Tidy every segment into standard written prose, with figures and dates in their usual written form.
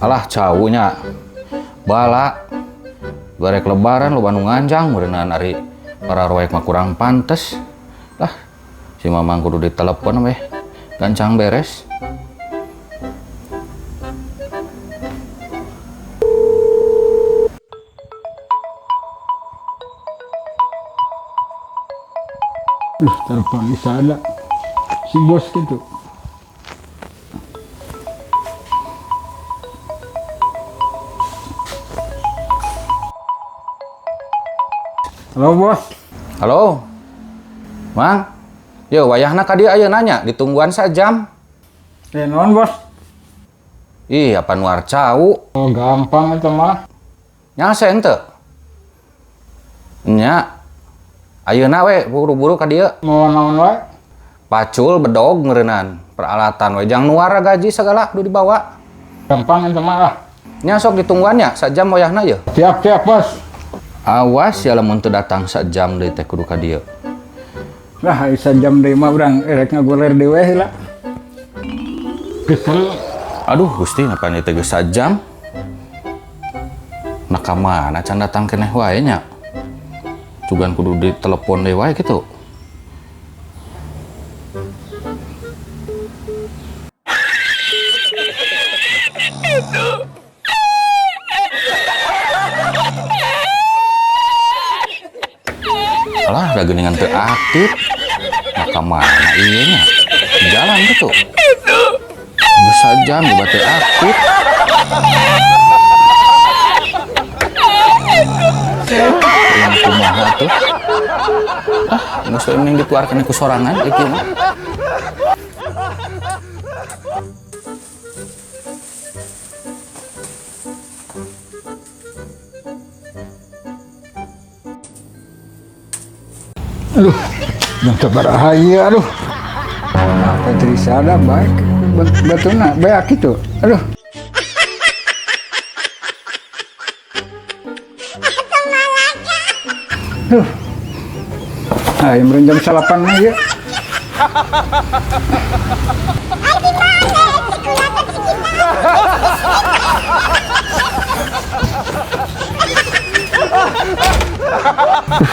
Alah cawunya bala barek lebaran lo Bandung nganjang meureunana ari para roek mah kurang pantes lah si mamang kudu ditelepon weh gancang beres. Telepon bisa ada si bos gitu. Halo bos. Halo Mang, yo wayahna ka dieu aya nanya ditungguan sajam. Non bos. Ih apa nuar cau. Oh gampang itu mah. Nyaseng teu? Nya ayeuna we buru-buru ka dieu. Mau naon wae? Pacul bedog ngeureunnan peralatan we jang nuara gaji segala kudu dibawa. Gampang itu mah lah. Nya sok ditungguan nya sajam wayahna ye. Siap bos. Awas ya lamun teu datang sajam deui teh kudu ka dieu. Lah isa jam 5 urang erek ngagoler dewe heula. Kesel. Aduh Gusti ngapa ieu teh geus sajam? Nah ka mana can datang keneh wae nya. Cugan kudu ditelepon deui wae kitu. Alah, ada geningan teu aktif. Nah, ka mana ieu nya? Jalan gitu. Bisa jam juga teu aktif. Yang kumaha tuh? Ah, geus we mending dikeluarkeun ku sorangan ieu mah. Aduh, yang sabaraha aduh. Apa Trisa ada baik. Betulna baik itu. Aduh. Aduh. Ayo merenjam salapan aja.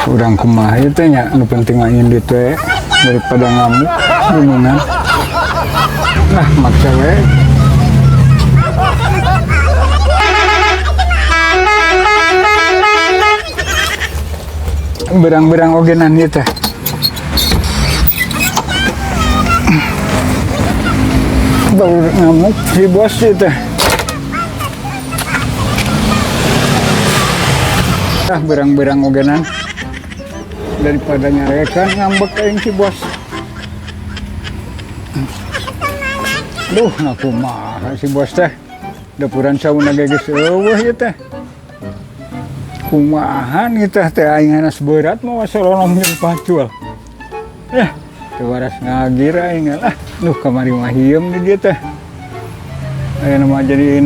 Urang kumaha ieu teh nya, anu penting mah indit we daripada ngamuk bingungan. Nah, maksa we. Berang-berang ogenan ieu teh. Baru ngamuk si bos ieu teh. Ah, berang-berang ogenan daripada nyarekan ngambek aing si bos. Duh, ngaku marah si bos teh. Dapuran sauna geus eueuh ieu teh. Kumaha ieu teh aing hanas berat mau solonom jeung pacul. Teu waras ngagir aing lah. Duh, kamari mah hieum di dieu teh. Ayeuna mah jadi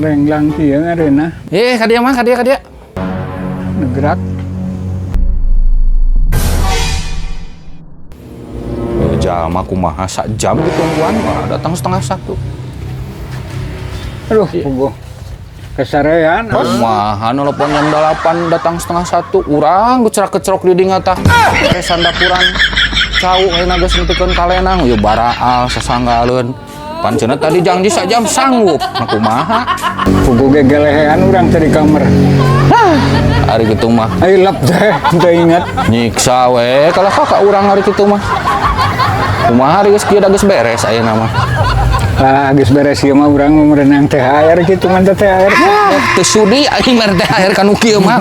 lenglang kieu ngareuna. Ka dieu mah, ka dieu. Gerak. Jalma kumaha sak jam ditungguan mah datang setengah satu. Aduh, puguh. Kesarean. Kumaha nelpon jam 8 datang setengah satu. Urang gecerak-kecerok di dinga tah. Resan dapuran. Cau ayeuna geus nentikeun kalenang ieu baraal sasanggaeun. Panceuna tadi janji sak jam sanggup. Nah kumaha? Puguh gegelehean urang teh di kamar. Ari kitu mah. Ai lap teh, teu inget. Nyiksa we kalau kakak urang hari kitu mah. Kumaha ari geus kieu da geus beres ayeuna mah. Ah, geus beres ieu mah urang merenang THR kitu mah THR. Teu sudi aing mere THR kanu kieu mah.